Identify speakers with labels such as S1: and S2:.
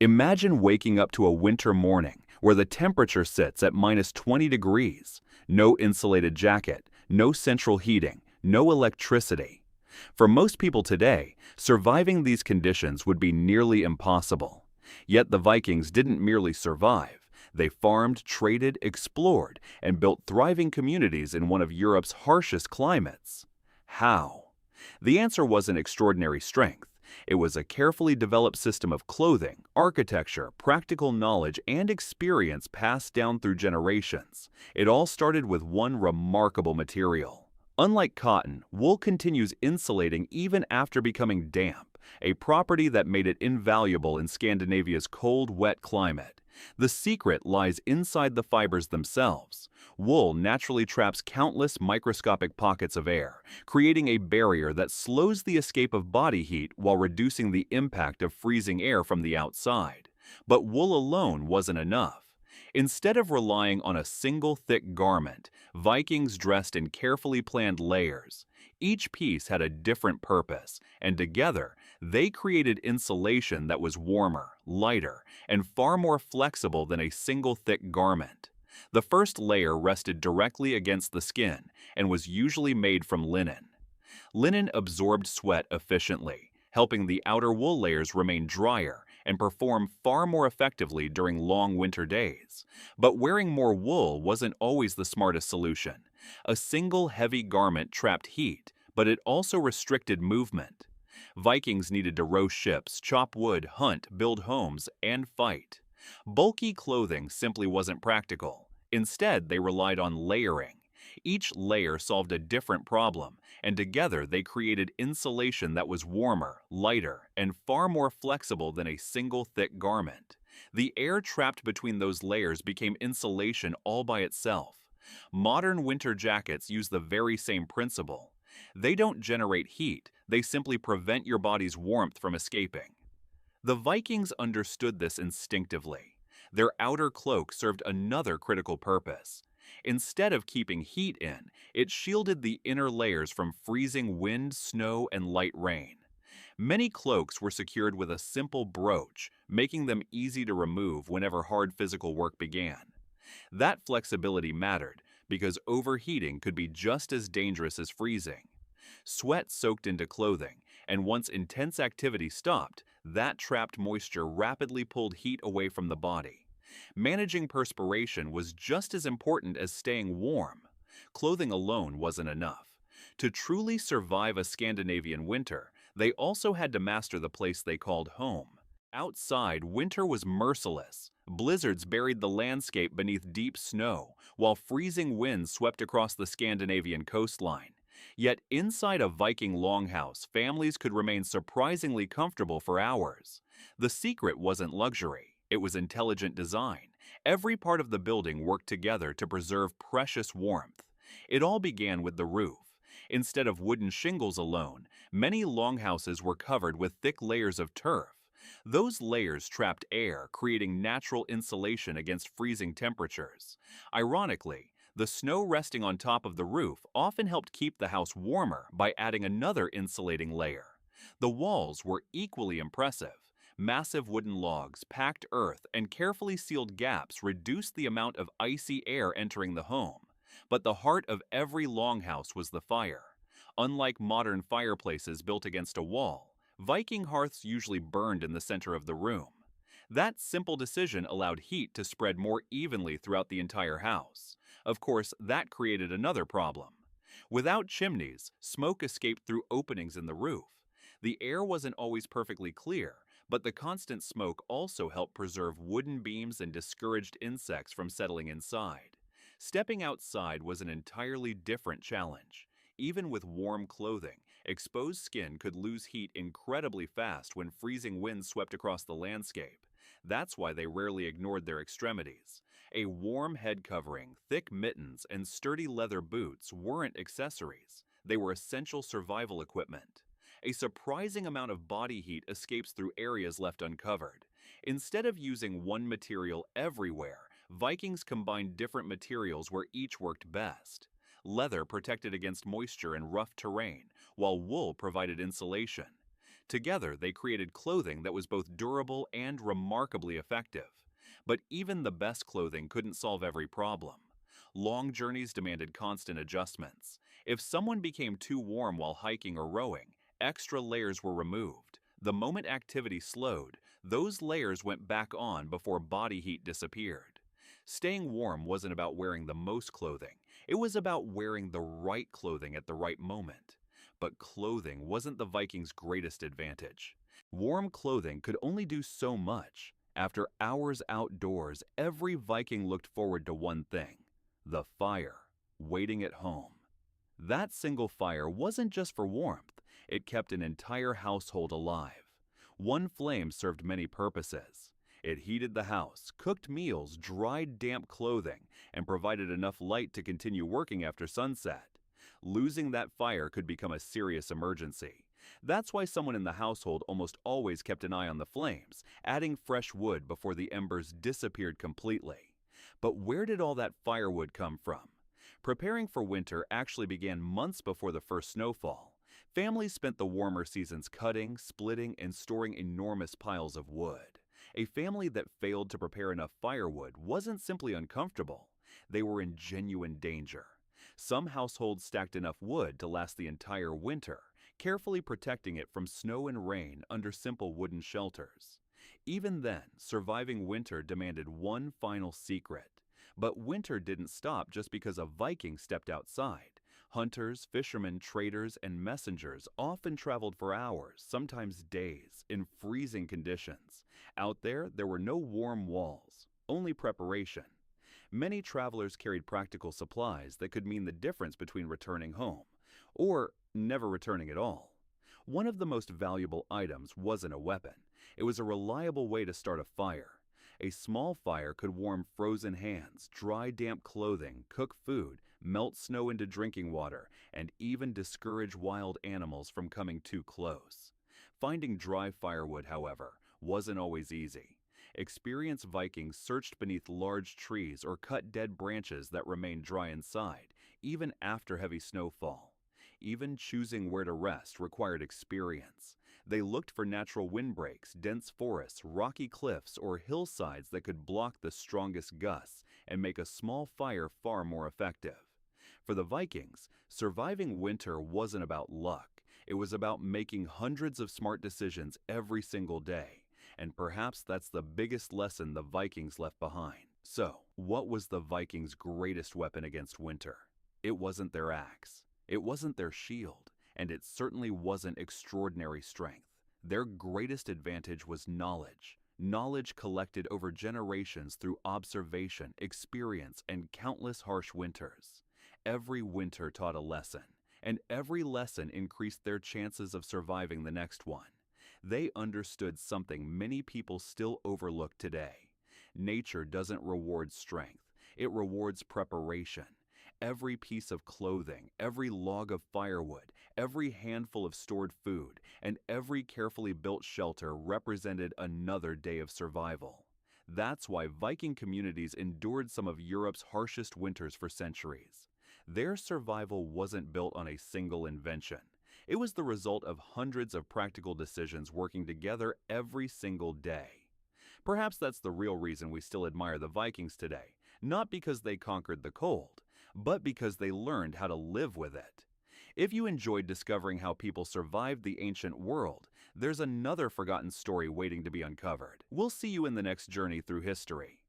S1: Imagine waking up to a winter morning where the temperature sits at minus 20 degrees, no insulated jacket, no central heating, no electricity. For most people today, surviving these conditions would be nearly impossible. Yet the Vikings didn't merely survive. They farmed, traded, explored, and built thriving communities in one of Europe's harshest climates. How? The answer wasn't extraordinary strength. It was a carefully developed system of clothing, architecture, practical knowledge, and experience passed down through generations. It all started with one remarkable material. Unlike cotton, wool continues insulating even after becoming damp, a property that made it invaluable in Scandinavia's cold, wet climate. The secret lies inside the fibers themselves. Wool naturally traps countless microscopic pockets of air, creating a barrier that slows the escape of body heat while reducing the impact of freezing air from the outside. But wool alone wasn't enough. Instead of relying on a single thick garment, Vikings dressed in carefully planned layers. Each piece had a different purpose, and together, they created insulation that was warmer, lighter, and far more flexible than a single thick garment. The first layer rested directly against the skin and was usually made from linen. Linen absorbed sweat efficiently, helping the outer wool layers remain drier and perform far more effectively during long winter days. But wearing more wool wasn't always the smartest solution. A single heavy garment trapped heat, but it also restricted movement. Vikings needed to row ships, chop wood, hunt, build homes, and fight. Bulky clothing simply wasn't practical. Instead, they relied on layering. Each layer solved a different problem, and together they created insulation that was warmer, lighter, and far more flexible than a single thick garment. The air trapped between those layers became insulation all by itself. Modern winter jackets use the very same principle. They don't generate heat, they simply prevent your body's warmth from escaping. The Vikings understood this instinctively. Their outer cloak served another critical purpose. Instead of keeping heat in, it shielded the inner layers from freezing wind, snow, and light rain. Many cloaks were secured with a simple brooch, making them easy to remove whenever hard physical work began. That flexibility mattered because overheating could be just as dangerous as freezing. Sweat soaked into clothing, and once intense activity stopped, that trapped moisture rapidly pulled heat away from the body. Managing perspiration was just as important as staying warm. Clothing alone wasn't enough. To truly survive a Scandinavian winter, they also had to master the place they called home. Outside, winter was merciless. Blizzards buried the landscape beneath deep snow, while freezing winds swept across the Scandinavian coastline. Yet inside a Viking longhouse, families could remain surprisingly comfortable for hours. The secret wasn't luxury, it was intelligent design. Every part of the building worked together to preserve precious warmth. It all began with the roof. Instead of wooden shingles alone, many longhouses were covered with thick layers of turf. Those layers trapped air, creating natural insulation against freezing temperatures. Ironically, the snow resting on top of the roof often helped keep the house warmer by adding another insulating layer. The walls were equally impressive. Massive wooden logs, packed earth, and carefully sealed gaps reduced the amount of icy air entering the home. But the heart of every longhouse was the fire. Unlike modern fireplaces built against a wall, Viking hearths usually burned in the center of the room. That simple decision allowed heat to spread more evenly throughout the entire house. Of course, that created another problem. Without chimneys, smoke escaped through openings in the roof. The air wasn't always perfectly clear, but the constant smoke also helped preserve wooden beams and discouraged insects from settling inside. Stepping outside was an entirely different challenge. Even with warm clothing, exposed skin could lose heat incredibly fast when freezing winds swept across the landscape. That's why they rarely ignored their extremities. A warm head covering, thick mittens, and sturdy leather boots weren't accessories. They were essential survival equipment. A surprising amount of body heat escapes through areas left uncovered. Instead of using one material everywhere, Vikings combined different materials where each worked best. Leather protected against moisture and rough terrain, while wool provided insulation. Together, they created clothing that was both durable and remarkably effective. But even the best clothing couldn't solve every problem. Long journeys demanded constant adjustments. If someone became too warm while hiking or rowing, extra layers were removed. The moment activity slowed, those layers went back on before body heat disappeared. Staying warm wasn't about wearing the most clothing. It was about wearing the right clothing at the right moment. But clothing wasn't the Vikings' greatest advantage. Warm clothing could only do so much. After hours outdoors, every Viking looked forward to one thing: the fire, waiting at home. That single fire wasn't just for warmth, it kept an entire household alive. One flame served many purposes. It heated the house, cooked meals, dried damp clothing, and provided enough light to continue working after sunset. Losing that fire could become a serious emergency. That's why someone in the household almost always kept an eye on the flames, adding fresh wood before the embers disappeared completely. But where did all that firewood come from? Preparing for winter actually began months before the first snowfall. Families spent the warmer seasons cutting, splitting, and storing enormous piles of wood. A family that failed to prepare enough firewood wasn't simply uncomfortable. They were in genuine danger. Some households stacked enough wood to last the entire winter, carefully protecting it from snow and rain under simple wooden shelters. Even then, surviving winter demanded one final secret. But winter didn't stop just because a Viking stepped outside. Hunters, fishermen, traders, and messengers often traveled for hours, sometimes days, in freezing conditions. Out there were no warm walls, only preparation. Many travelers carried practical supplies that could mean the difference between returning home or never returning at all. One of the most valuable items wasn't a weapon. It was a reliable way to start a fire. A small fire could warm frozen hands, dry damp clothing, cook food, melt snow into drinking water, and even discourage wild animals from coming too close. Finding dry firewood, however, wasn't always easy. Experienced Vikings searched beneath large trees or cut dead branches that remained dry inside, even after heavy snowfall. Even choosing where to rest required experience. They looked for natural windbreaks, dense forests, rocky cliffs, or hillsides that could block the strongest gusts and make a small fire far more effective. For the Vikings, surviving winter wasn't about luck. It was about making hundreds of smart decisions every single day. And perhaps that's the biggest lesson the Vikings left behind. So, what was the Vikings' greatest weapon against winter? It wasn't their axe. It wasn't their shield. And it certainly wasn't extraordinary strength. Their greatest advantage was knowledge. Knowledge collected over generations through observation, experience, and countless harsh winters. Every winter taught a lesson, and every lesson increased their chances of surviving the next one. They understood something many people still overlook today. Nature doesn't reward strength, it rewards preparation. Every piece of clothing, every log of firewood, every handful of stored food, and every carefully built shelter represented another day of survival. That's why Viking communities endured some of Europe's harshest winters for centuries. Their survival wasn't built on a single invention. It was the result of hundreds of practical decisions working together every single day. Perhaps that's the real reason we still admire the Vikings today, not because they conquered the cold, but because they learned how to live with it. If you enjoyed discovering how people survived the ancient world, there's another forgotten story waiting to be uncovered. We'll see you in the next journey through history.